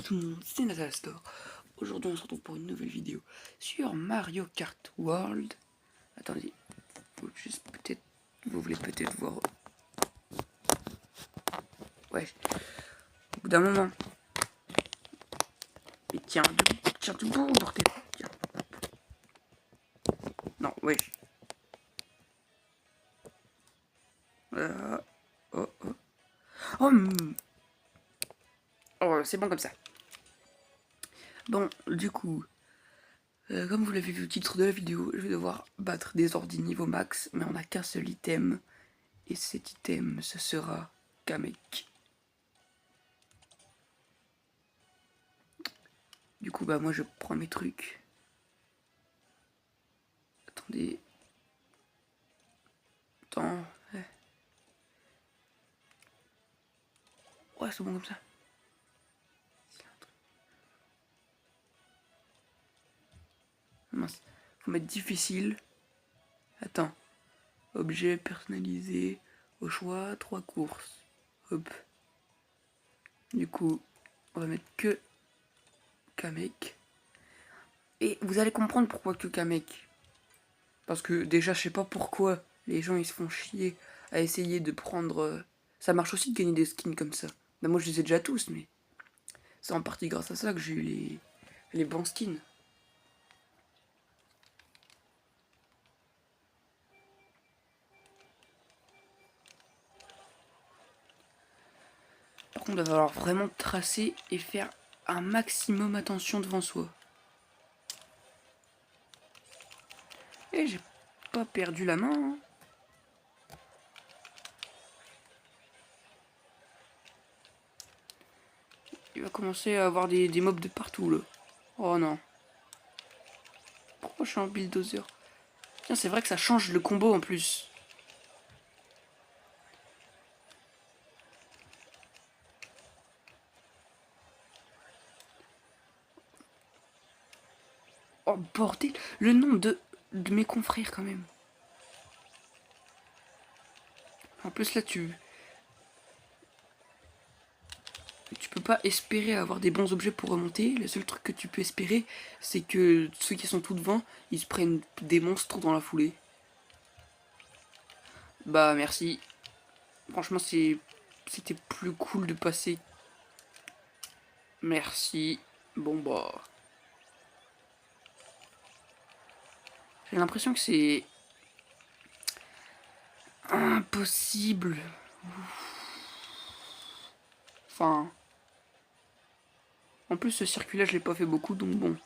tout le monde, c'est Natastor. Aujourd'hui on se retrouve pour une nouvelle vidéo sur Mario Kart World. Attendez, faut juste peut-être, vous voulez peut-être voir. Ouais, au bout d'un moment. Mais tiens debout, bordel. Tiens. Non, ouais. Oh, oh. Oh, oh, c'est bon comme ça. Bon, du coup, comme vous l'avez vu au titre de la vidéo, je vais devoir battre des ordi niveau max, mais on n'a qu'un seul item. Et cet item, ce sera Kamek. Du coup, bah moi je prends mes trucs. Attendez. Attends. Ouais, c'est bon comme ça. Mince. Faut mettre difficile. Attends. Objet personnalisé. Au choix, 3 courses. Hop. Du coup, on va mettre que Kamek. Et vous allez comprendre pourquoi que Kamek. Parce que déjà, je sais pas pourquoi les gens ils se font chier à essayer de prendre. Ça marche aussi de gagner des skins comme ça. Bah, moi je les ai déjà tous, mais c'est en partie grâce à ça que j'ai eu les bons skins. Par contre, il va falloir vraiment tracer et faire un maximum attention devant soi. Et j'ai pas perdu la main. Hein. Il va commencer à avoir des mobs de partout là. Oh non. Pourquoi je suis en bulldozer? Tiens, c'est vrai que ça change le combo en plus. Oh bordel, le nom de mes confrères quand même. En plus là tu peux pas espérer avoir des bons objets pour remonter. Le seul truc que tu peux espérer, c'est que ceux qui sont tout devant, ils se prennent des monstres dans la foulée. Bah merci. Franchement c'était plus cool de passer. Merci. Bon bah. J'ai l'impression que c'est impossible. Enfin. En plus ce circuit là je l'ai pas fait beaucoup donc bon.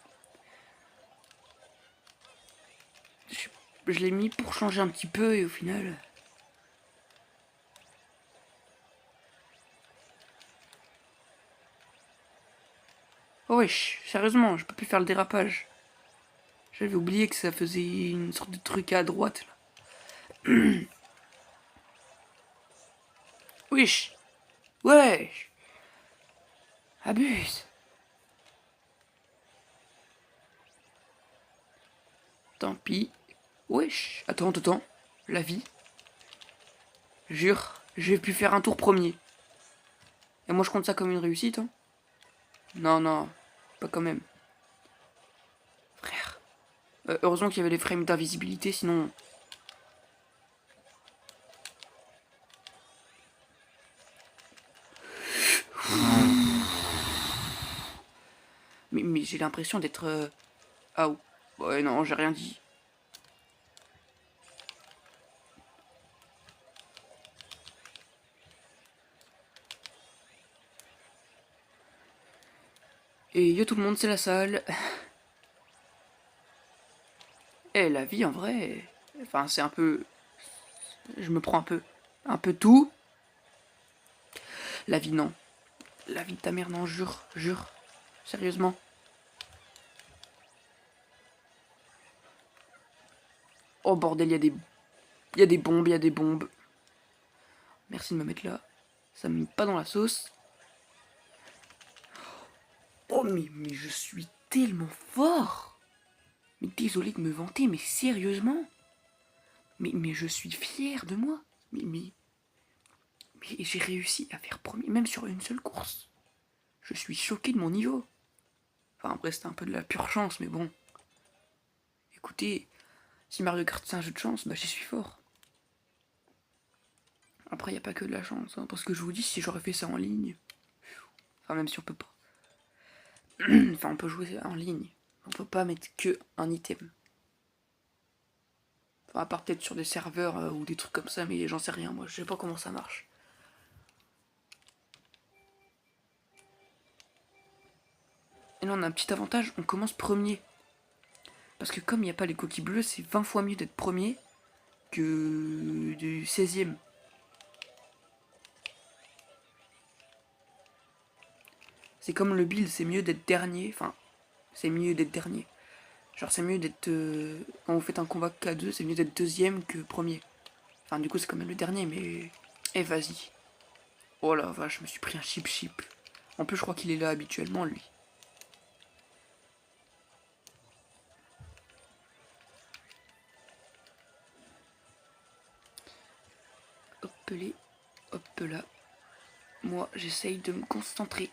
Je l'ai mis pour changer un petit peu et au final. Oh wesh, sérieusement, je peux plus faire le dérapage. J'avais oublié que ça faisait une sorte de truc à droite là. Wesh. Wesh. Abuse. Tant pis. Wesh. Attends. La vie. Jure, j'ai pu faire un tour premier. Et moi je compte ça comme une réussite. Hein. Non, pas quand même. Frère. Heureusement qu'il y avait les frames d'invisibilité, sinon. Mais j'ai l'impression d'être. Ah ouais, non, j'ai rien dit. Et yo tout le monde, c'est la salle. Et la vie en vrai. Enfin, c'est un peu. Je me prends un peu tout. La vie, non. La vie de ta mère, non, jure. Sérieusement. Oh bordel, il y a des bombes. Merci de me mettre là. Ça me met pas dans la sauce. Oh mais je suis tellement fort. Mais désolé de me vanter, mais sérieusement. Mais je suis fier de moi. Mais j'ai réussi à faire premier, même sur une seule course. Je suis choqué de mon niveau. Enfin, après, c'était un peu de la pure chance, mais bon. Écoutez, si Mario Kart c'est un jeu de chance, bah j'y suis fort. Après, il n'y a pas que de la chance, hein, parce que je vous dis, si j'aurais fait ça en ligne, enfin, même si on peut pas. Enfin, on peut jouer en ligne. On peut pas mettre que un item. Enfin, à part peut-être sur des serveurs ou des trucs comme ça, mais j'en sais rien, moi, je sais pas comment ça marche. Et là, on a un petit avantage, on commence premier. Parce que comme il n'y a pas les coquilles bleues, c'est 20 fois mieux d'être premier que du 16ème. C'est comme le build, c'est mieux d'être dernier. Enfin, c'est mieux d'être dernier. Genre, c'est mieux d'être. Quand vous faites un combat K2, c'est mieux d'être deuxième que premier. Enfin, du coup, c'est quand même le dernier, mais. Eh, vas-y. Oh la vache, je me suis pris un chip. En plus, je crois qu'il est là habituellement, lui. Hop les, hop là. Moi, j'essaye de me concentrer.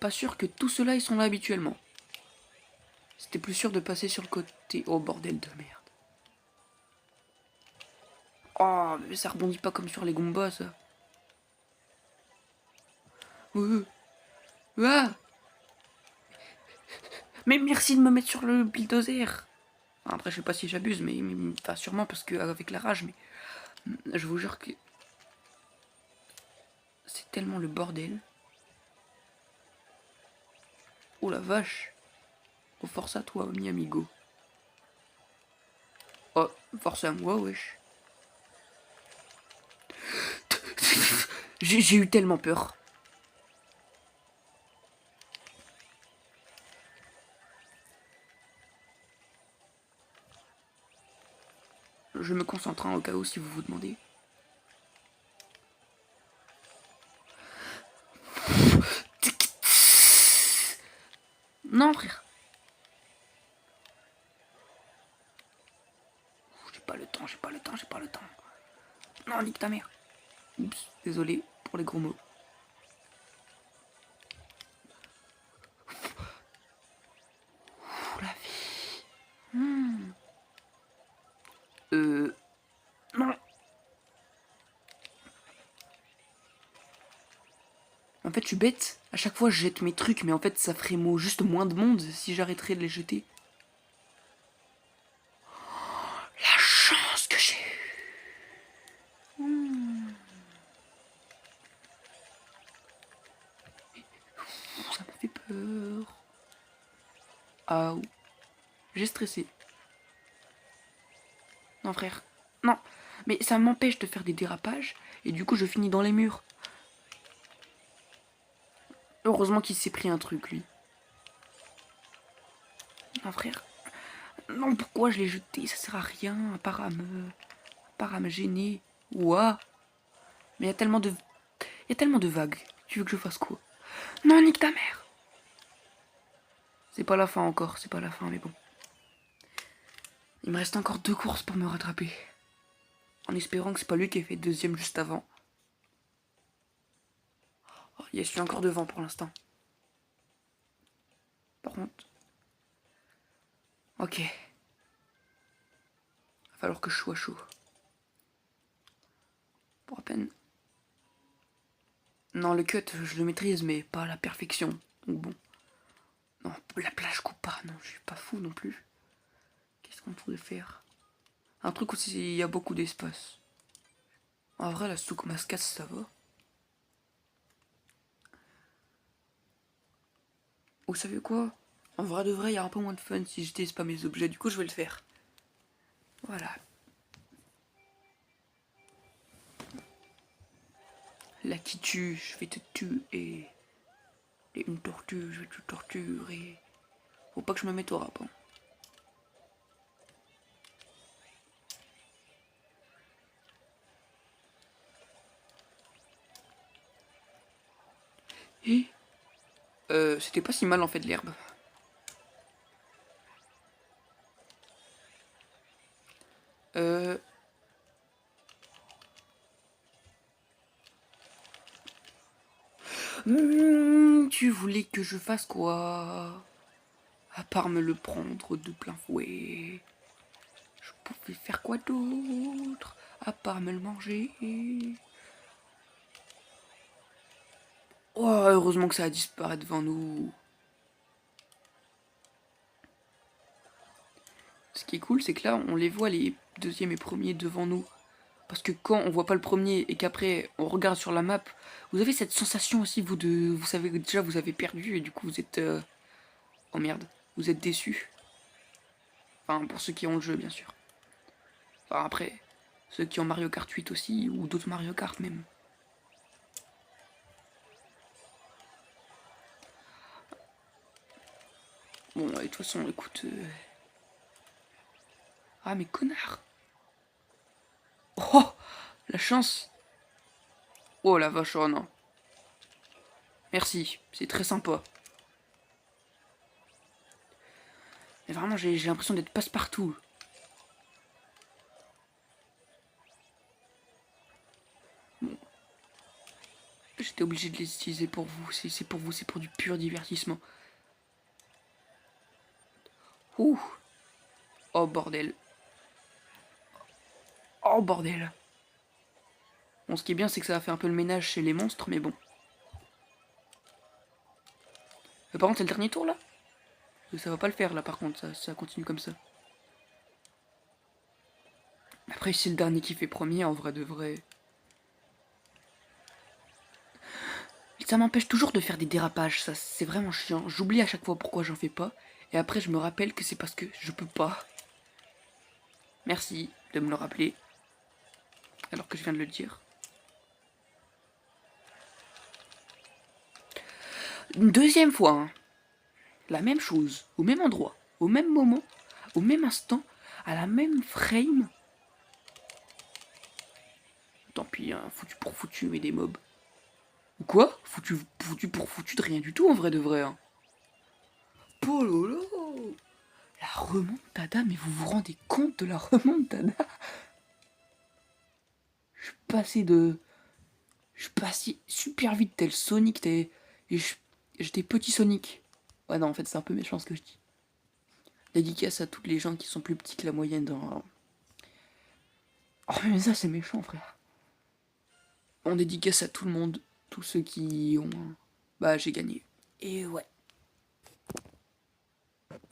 Pas sûr que tout cela ils sont là habituellement. C'était plus sûr de passer sur le côté. Oh bordel de merde. Oh, mais ça rebondit pas comme sur les Goombas, ça. Ah, mais merci de me mettre sur le bulldozer. Après, je sais pas si j'abuse, mais enfin, sûrement parce que avec la rage, mais je vous jure que c'est tellement le bordel. Oh la vache. Oh, force à toi, mi amigo. Oh, force à moi, wesh. J'ai eu tellement peur. Je me concentre hein, au cas où si vous vous demandez. Non, frère. J'ai pas le temps. Non, nique ta mère. Oups, désolé pour les gros mots. La vie. Non. En fait, je suis bête. À chaque fois, je jette mes trucs, mais en fait, ça ferait juste moins de monde si j'arrêterais de les jeter. La chance que j'ai eue. Ça me fait peur. Ah, j'ai stressé. Non, frère. Non. Mais ça m'empêche de faire des dérapages, et du coup, je finis dans les murs. Heureusement qu'il s'est pris un truc, lui. Non, frère. Non, pourquoi je l'ai jeté? Ça sert à rien, à part à me gêner. Ouah. Mais il y a tellement de... Il y a tellement de vagues. Tu veux que je fasse quoi? Non, nique ta mère. C'est pas la fin encore, c'est pas la fin, mais bon. Il me reste encore 2 courses pour me rattraper. En espérant que c'est pas lui qui a fait deuxième juste avant. Oh, je suis encore devant pour l'instant. Par contre... Ok. Va falloir que je sois chaud. Pour à peine... Non, le cut, je le maîtrise, mais pas à la perfection. Donc bon. Non, la plage coupe pas, non, je suis pas fou non plus. Qu'est-ce qu'on pourrait faire? Un truc où il y a beaucoup d'espace. En vrai, la souk mascate, ça va. Vous savez quoi? En vrai de vrai, il y a un peu moins de fun si j'utilise pas mes objets, du coup je vais le faire. Voilà. Là qui tue, je vais te tuer. Et une tortue, je vais te torturer. Faut pas que je me mette au rap. Hein. Et c'était pas si mal en fait l'herbe. Euh... Tu voulais que je fasse quoi? À part me le prendre de plein fouet. Je pouvais faire quoi d'autre? À part me le manger. Oh, heureusement que ça a disparu devant nous. Ce qui est cool, c'est que là, on les voit les deuxième et premier devant nous. Parce que quand on voit pas le premier et qu'après on regarde sur la map, vous avez cette sensation aussi, vous savez que déjà vous avez perdu et du coup vous êtes... Oh merde, vous êtes déçus. Enfin, pour ceux qui ont le jeu, bien sûr. Enfin, après, ceux qui ont Mario Kart 8 aussi, ou d'autres Mario Kart même. Bon, de toute façon, écoute... Ah, mais connard! Oh, la chance! Oh la vache, oh non. Merci, c'est très sympa. Mais vraiment, j'ai l'impression d'être passe-partout. Bon, j'étais obligé de les utiliser pour vous. C'est pour vous, c'est pour du pur divertissement. Ouh! Oh bordel. Oh bordel. Bon, ce qui est bien, c'est que ça a fait un peu le ménage chez les monstres, mais bon. Par contre, c'est le dernier tour, là? Ça va pas le faire, là, par contre, ça continue comme ça. Après, si c'est le dernier qui fait premier, en vrai de vrai... Ça m'empêche toujours de faire des dérapages, ça, c'est vraiment chiant. J'oublie à chaque fois pourquoi j'en fais pas, et après, je me rappelle que c'est parce que je peux pas. Merci de me le rappeler, alors que je viens de le dire. Une deuxième fois, hein. La même chose, au même endroit, au même moment, au même instant, à la même frame. Tant pis, hein, foutu pour foutu, mais des mobs. Ou quoi? Foutu pour foutu de rien du tout en vrai de vrai. Hein. Oh là là! La remontada, mais vous vous rendez compte de la remontada? Je suis passé de... Je suis passé super vite tel Sonic, j'étais petit Sonic. Ouais non, en fait c'est un peu méchant ce que je dis. Dédicace à toutes les gens qui sont plus petits que la moyenne dans... Oh mais ça c'est méchant frère. On dédicace à tout le monde, tous ceux qui ont... Bah j'ai gagné. Et ouais.